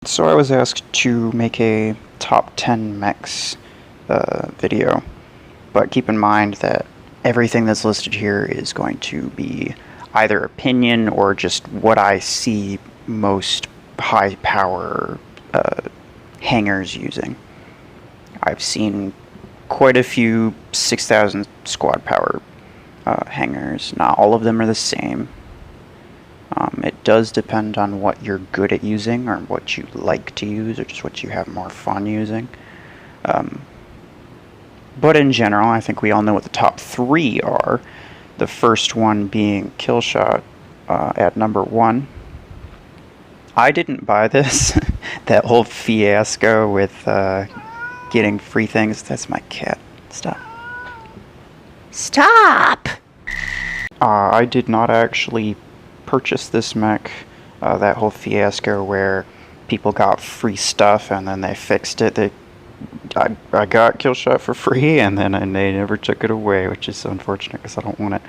So I was asked to make a top 10 mechs video, but keep in mind that everything that's listed here is going to be either opinion or just what I see most high power hangars using. I've seen quite a few 6,000 squad power hangars. Not all of them are the same. It does depend on what you're good at using, or what you like to use, or just what you have more fun using. But in general, I think we all know what the top three are. The first one being Killshot at number 1. I didn't buy this. That whole fiasco with getting free things. That's my cat. Stop. Stop! I did not actually purchase this mech. That whole fiasco where people got free stuff and then they fixed it. I got Killshot for free and then they never took it away, which is unfortunate because I don't want it.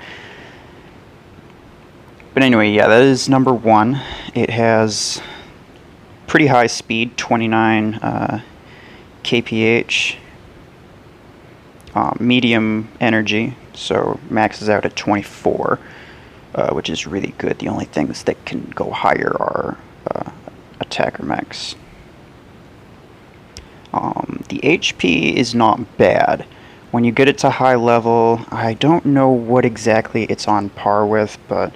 But anyway, yeah, that is number 1. It has pretty high speed, 29 kph, medium energy, so maxes out at 24, which is really good. The only things that can go higher are attacker mechs. The HP is not bad. When you get it to high level, I don't know what exactly it's on par with, but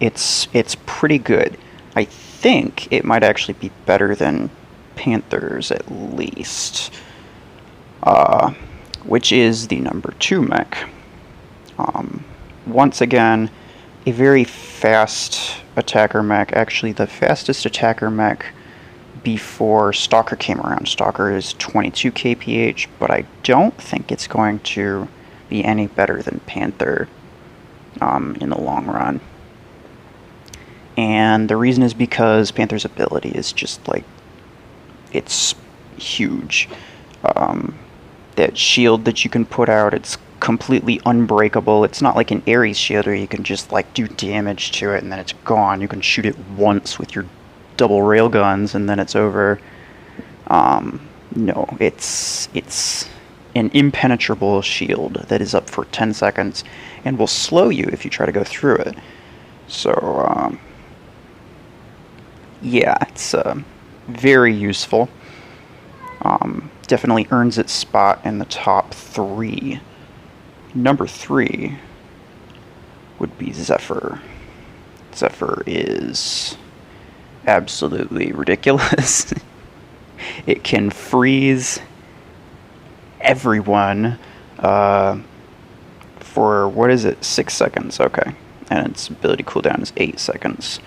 it's pretty good. I think it might actually be better than Panthers at least, which is the number 2 mech. Once again, a very fast attacker mech. Actually, the fastest attacker mech before Stalker came around. Stalker is 22 kph, but I don't think it's going to be any better than Panther in the long run. And the reason is because Panther's ability is just like, it's huge. That shield that you can put out, it's completely unbreakable. It's not like an Aries shield where you can just like do damage to it and then it's gone. You can shoot it once with your double railguns and then it's over. No, it's an impenetrable shield that is up for 10 seconds and will slow you if you try to go through it. So yeah, it's very useful. Definitely earns its spot in the top 3. Number 3 would be Zephyr. Zephyr is absolutely ridiculous. It can freeze everyone for, what is it, 6 seconds? Okay. And its ability cooldown is 8 seconds.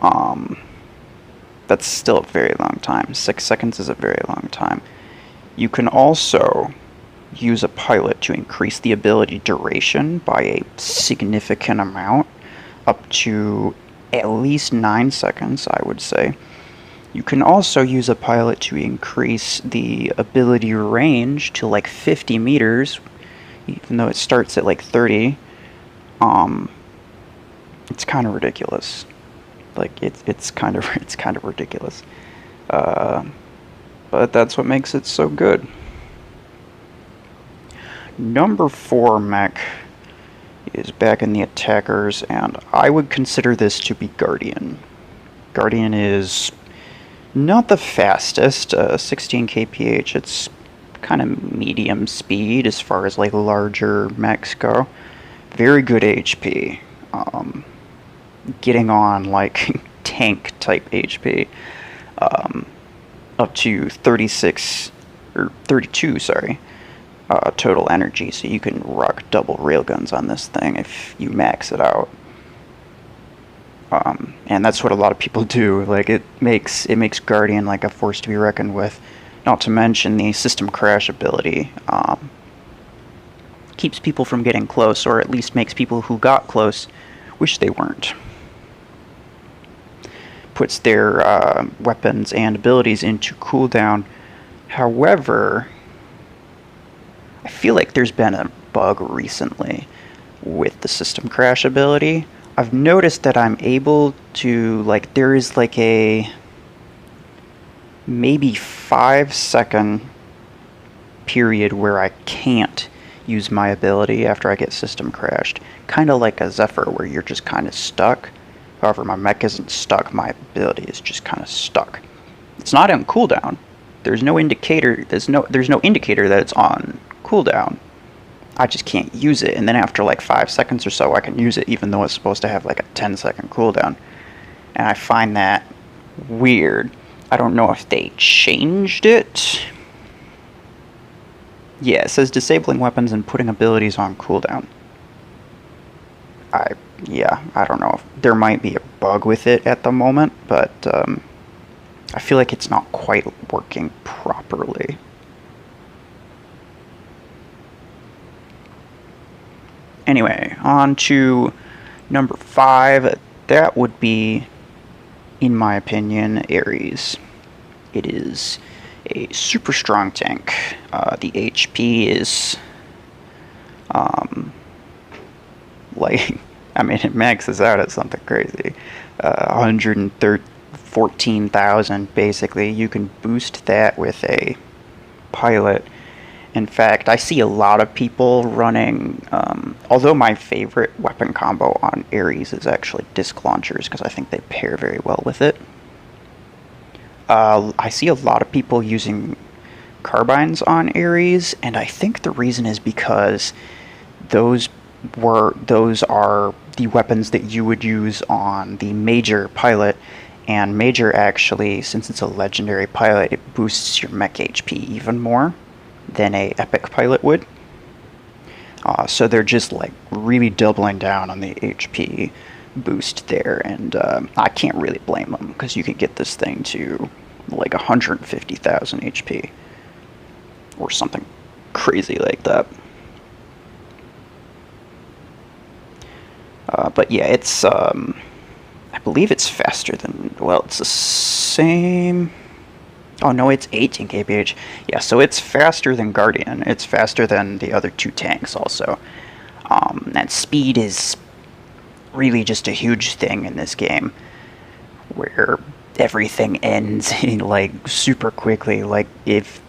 That's still a very long time. 6 seconds is a very long time. You can also use a pilot to increase the ability duration by a significant amount, up to at least 9 seconds, I would say. You can also use a pilot to increase the ability range to like 50 meters, even though it starts at like 30. It's kind of ridiculous. Like it's kind of ridiculous. But that's what makes it so good. Number 4 mech is back in the attackers, and I would consider this to be Guardian. Guardian is not the fastest, 16 kph. It's kind of medium speed as far as like larger mechs go. Very good HP. Getting on like tank type HP. Up to 36 or 32, sorry. Total energy, so you can rock double railguns on this thing if you max it out. And that's what a lot of people do. Like it makes Guardian like a force to be reckoned with. Not to mention the system crash ability. Keeps people from getting close, or at least makes people who got close wish they weren't. Puts their weapons and abilities into cooldown. However, I feel like there's been a bug recently with the system crash ability. I've noticed that I'm able to, like, there is like a maybe 5 second period where I can't use my ability after I get system crashed. Kind of like a Zephyr where you're just kind of stuck. However, my mech isn't stuck, my ability is just kind of stuck. It's not on cooldown. There's no indicator that it's on cooldown. I just can't use it, and then after like 5 seconds or so I can use it, even though it's supposed to have like a 10-second cooldown. And I find that weird. I don't know if they changed it. Yeah, it says disabling weapons and putting abilities on cooldown. I don't know. There might be a bug with it at the moment, but I feel like it's not quite working properly. Anyway, on to number 5. That would be, in my opinion, Aries. It is a super strong tank. The HP is, like, I mean, it maxes out at something crazy. 114,000, basically. You can boost that with a pilot. In fact, I see a lot of people running, although my favorite weapon combo on Aries is actually disc launchers, because I think they pair very well with it. I see a lot of people using carbines on Aries, and I think the reason is because those are the weapons that you would use on the Major pilot, and Major actually, since it's a legendary pilot, it boosts your mech HP even more than a epic pilot would. So they're just like really doubling down on the HP boost there, and I can't really blame them, because you can get this thing to like 150,000 HP or something crazy like that. But yeah, it's I believe it's faster than, well, it's the same. Oh no, it's 18 kph. Yeah, so it's faster than Guardian. It's faster than the other 2 tanks also. And speed is really just a huge thing in this game, where everything ends in like super quickly. Like if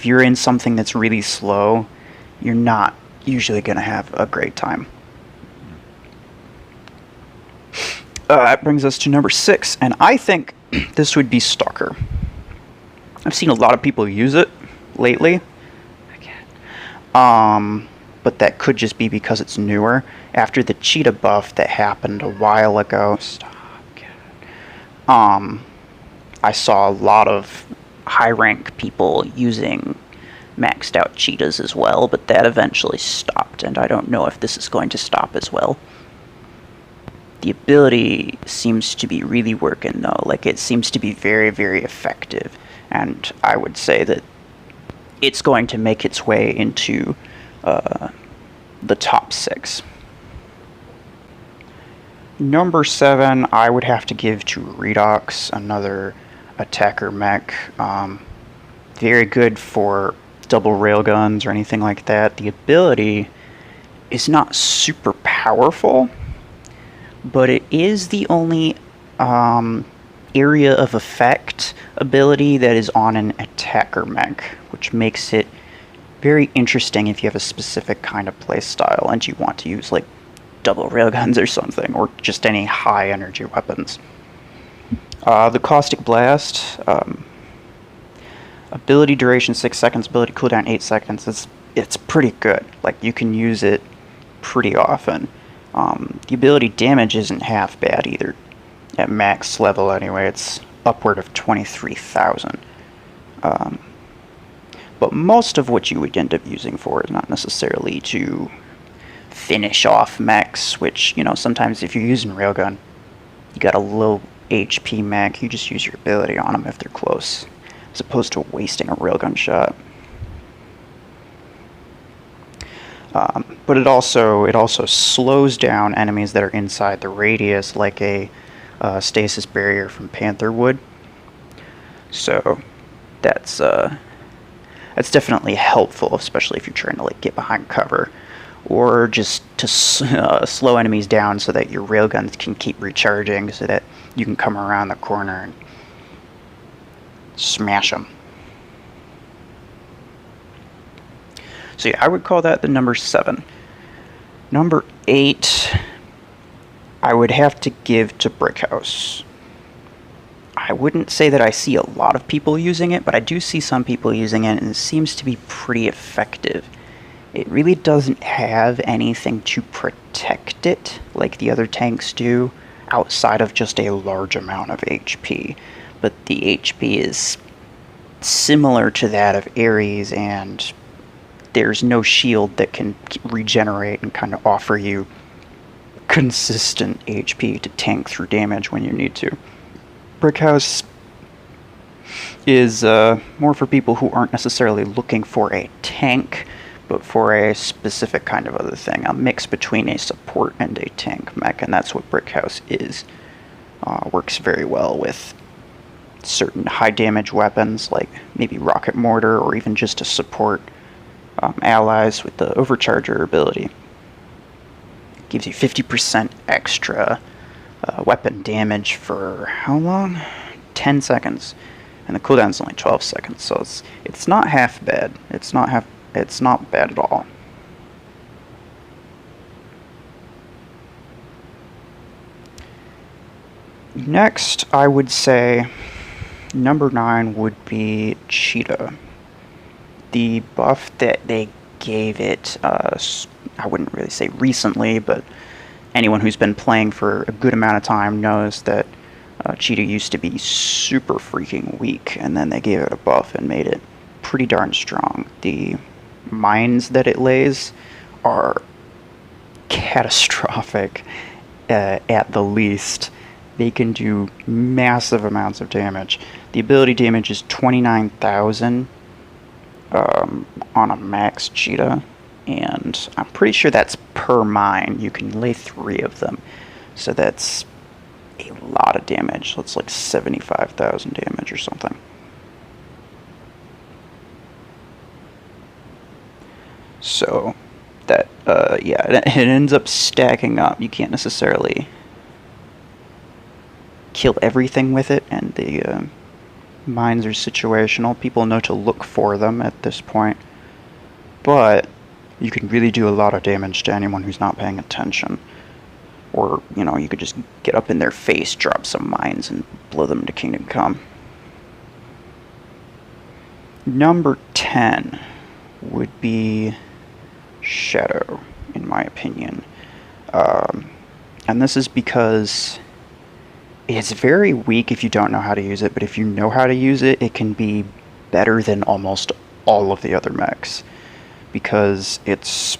you're in something that's really slow, you're not usually gonna have a great time. That brings us to number 6, and I think this would be Stalker. I've seen a lot of people use it lately. But that could just be because it's newer. After the Cheetah buff that happened a while ago, I saw a lot of high rank people using maxed out Cheetahs as well, but that eventually stopped, and I don't know if this is going to stop as well. The ability seems to be really working though. Like, it seems to be very, very effective. And I would say that it's going to make its way into the top 6. Number 7, I would have to give to Redox, another attacker mech. Very good for double railguns or anything like that. The ability is not super powerful, but it is the only area of effect ability that is on an attacker mech, which makes it very interesting if you have a specific kind of play style and you want to use like double railguns or something, or just any high energy weapons. The Caustic Blast, ability duration 6 seconds, ability cooldown 8 seconds. It's pretty good. Like, you can use it pretty often. The ability damage isn't half bad either. At max level anyway, it's upward of 23,000. But most of what you would end up using for is not necessarily to finish off mechs, which, you know, sometimes if you're using railgun, you got a low HP mech, you just use your ability on them if they're close, as opposed to wasting a railgun shot. But it also slows down enemies that are inside the radius, like a stasis barrier from Panther would. So that's definitely helpful, especially if you're trying to like get behind cover, or just to slow enemies down so that your railguns can keep recharging, so that you can come around the corner and Smash them. So yeah, I would call that the number 7. Number 8, I would have to give to Brickhouse. I wouldn't say that I see a lot of people using it, but I do see some people using it, and it seems to be pretty effective. It really doesn't have anything to protect it like the other tanks do, outside of just a large amount of HP. But the HP is similar to that of Aries, and there's no shield that can regenerate and kind of offer you consistent HP to tank through damage when you need to. Brickhouse is more for people who aren't necessarily looking for a tank, but for a specific kind of other thing, a mix between a support and a tank mech, and that's what Brickhouse is. Works very well with certain high damage weapons, like maybe rocket mortar, or even just to support allies with the overcharger ability. Gives you 50% extra weapon damage for how long? 10 seconds, and the cooldown's only 12 seconds, so it's not half bad. It's not bad at all. Next, I would say number 9 would be Cheetah. The buff that they gave it, I wouldn't really say recently, but anyone who's been playing for a good amount of time knows that Cheetah used to be super freaking weak, and then they gave it a buff and made it pretty darn strong. The mines that it lays are catastrophic at the least. They can do massive amounts of damage. The ability damage is 29,000 on a max Cheetah, and I'm pretty sure that's per mine. You can lay 3 of them, so that's a lot of damage. That's like 75,000 damage or something. So that yeah, it ends up stacking up. You can't necessarily kill everything with it, and the mines are situational. People know to look for them at this point, but you can really do a lot of damage to anyone who's not paying attention. Or, you know, you could just get up in their face, drop some mines, and blow them to Kingdom Come. Number 10 would be Shadow, in my opinion. And this is because it's very weak if you don't know how to use it, but if you know how to use it, it can be better than almost all of the other mechs, because it's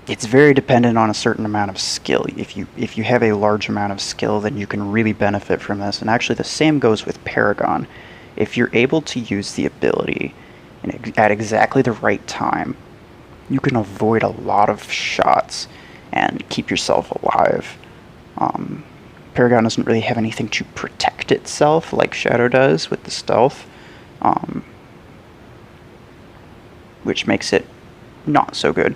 very dependent on a certain amount of skill. If you have a large amount of skill, then you can really benefit from this. And actually the same goes with Paragon. If you're able to use the ability at exactly the right time, you can avoid a lot of shots and keep yourself alive. Paragon doesn't really have anything to protect itself like Shadow does with the stealth, which makes it not so good.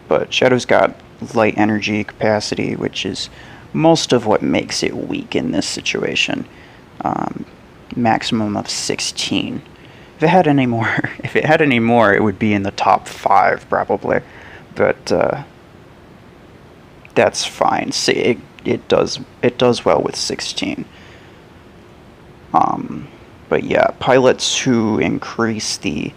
But Shadow's got light energy capacity, which is most of what makes it weak in this situation. Maximum of 16. If it had any more, it would be in the top 5 probably. But that's fine. See, it does well with 16. But yeah, pilots who increase the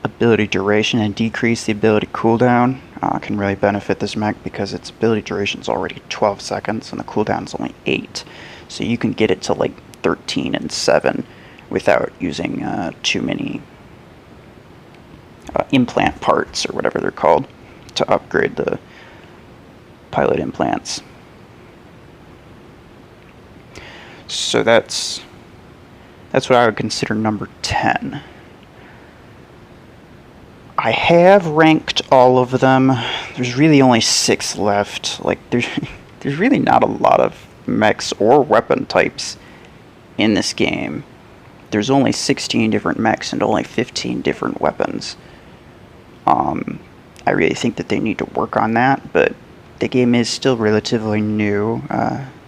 ability duration and decrease the ability cooldown can really benefit this mech, because its ability duration is already 12 seconds and the cooldown is only 8. So you can get it to like 13 and 7 without using too many implant parts, or whatever they're called, to upgrade the pilot implants. So that's what I would consider number 10. I have ranked all of them. There's really only 6 left. Like, there's really not a lot of mechs or weapon types in this game. There's only 16 different mechs and only 15 different weapons. I really think that they need to work on that, but the game is still relatively new,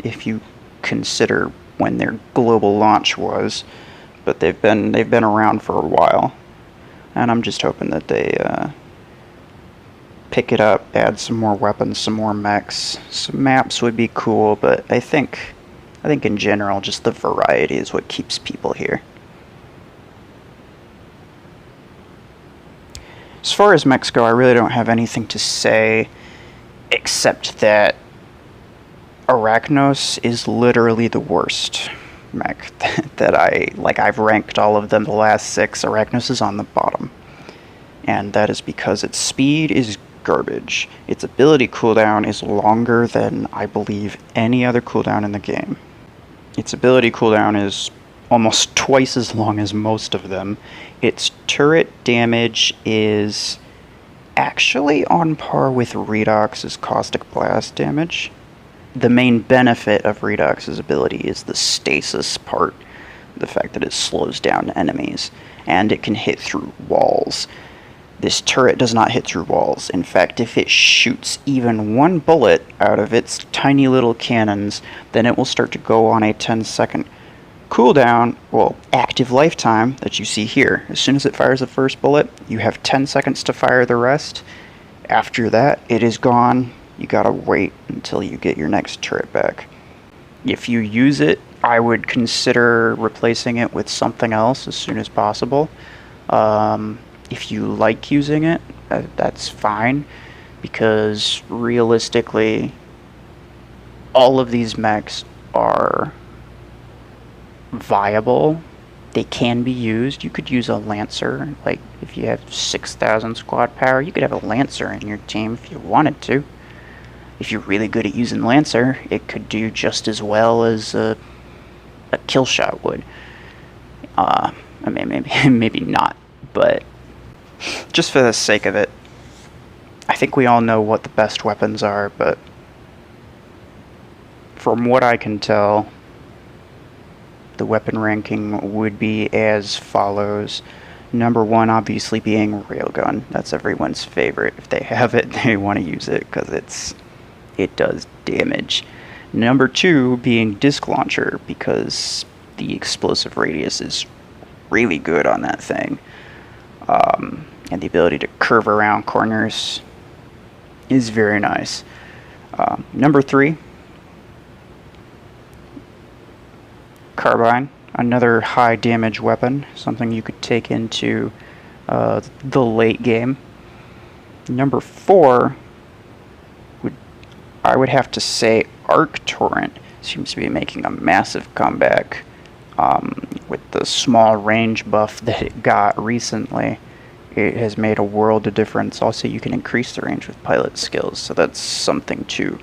if you consider when their global launch was, but they've been around for a while, and I'm just hoping that they pick it up, add some more weapons, some more mechs. Some maps would be cool, but I think in general, just the variety is what keeps people here. As far as mechs go, I really don't have anything to say, except that Arachnos is literally the worst mech that I've ranked all of them, the last 6. Arachnos is on the bottom. And that is because its speed is garbage. Its ability cooldown is longer than, I believe, any other cooldown in the game. Its ability cooldown is almost twice as long as most of them. Its turret damage is actually on par with Redox's Caustic Blast damage. The main benefit of Redox's ability is the stasis part, the fact that it slows down enemies, and it can hit through walls. This turret does not hit through walls. In fact, if it shoots even one bullet out of its tiny little cannons, then it will start to go on a 10-second cooldown, well, active lifetime that you see here. As soon as it fires the first bullet, you have 10 seconds to fire the rest. After that, it is gone. You gotta wait until you get your next turret back. If you use it, I would consider replacing it with something else as soon as possible. If you like using it, that's fine, because realistically, all of these mechs are viable. They can be used. You could use a Lancer. Like, if you have 6,000 squad power, you could have a Lancer in your team if you wanted to. If you're really good at using Lancer, it could do just as well as a Killshot would. I mean, maybe not, but just for the sake of it, I think we all know what the best weapons are, but from what I can tell, the weapon ranking would be as follows. Number 1 obviously being Railgun. That's everyone's favorite. If they have it, they want to use it because it does damage. Number 2 being Disc Launcher, because the explosive radius is really good on that thing. And the ability to curve around corners is very nice. Number 3, Carbine, another high damage weapon, something you could take into the late game. Number 4, I would have to say Arc Torrent seems to be making a massive comeback with the small range buff that it got recently. It has made a world of difference. Also, you can increase the range with pilot skills, so that's something too.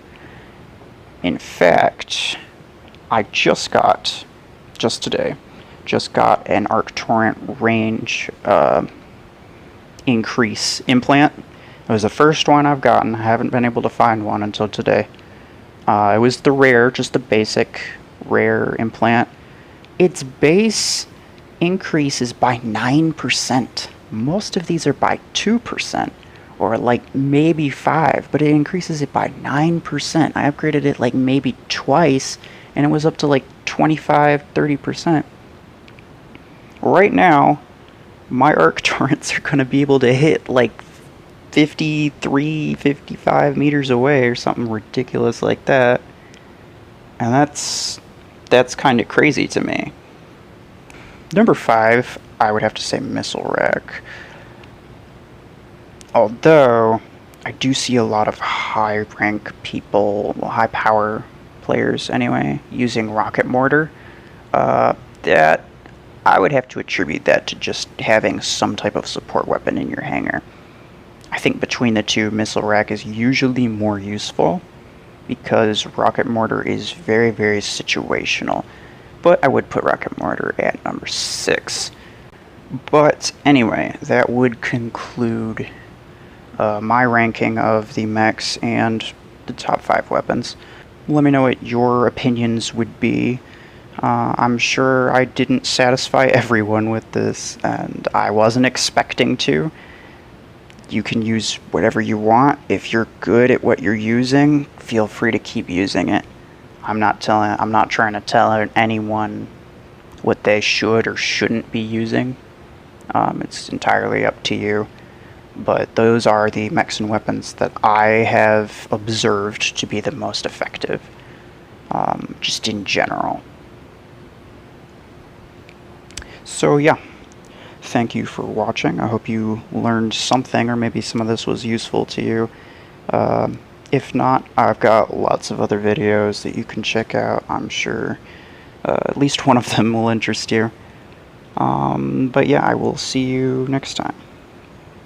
In fact, I just today got an Arc Torrent range increase implant. It was the first one I've gotten. I haven't been able to find one until today. It was the rare, just the basic rare implant. Its base increase is by 9%. Most of these are by 2%, or like maybe 5%, but it increases it by 9%. I upgraded it like maybe twice, and it was up to like 25-30%. Right now, my Arc Torrents are going to be able to hit like 53-55 meters away, or something ridiculous like that. And that's kind of crazy to me. Number 5, I would have to say Missile Rack. Although, I do see a lot of high rank people, well, high power players anyway, using Rocket Mortar. That I would have to attribute that to just having some type of support weapon in your hangar. I think between the two, Missile Rack is usually more useful, because Rocket Mortar is very, very situational. But I would put Rocket Mortar at number 6. But anyway, that would conclude my ranking of the mechs and the top 5 weapons. Let me know what your opinions would be. I'm sure I didn't satisfy everyone with this, and I wasn't expecting to. You can use whatever you want. If you're good at what you're using, feel free to keep using it. I'm not trying to tell anyone what they should or shouldn't be using. It's entirely up to you. But those are the mechs and weapons that I have observed to be the most effective, just in general. So yeah, thank you for watching. I hope you learned something, or maybe some of this was useful to you. If not, I've got lots of other videos that you can check out. I'm sure at least one of them will interest you. But yeah, I will see you next time.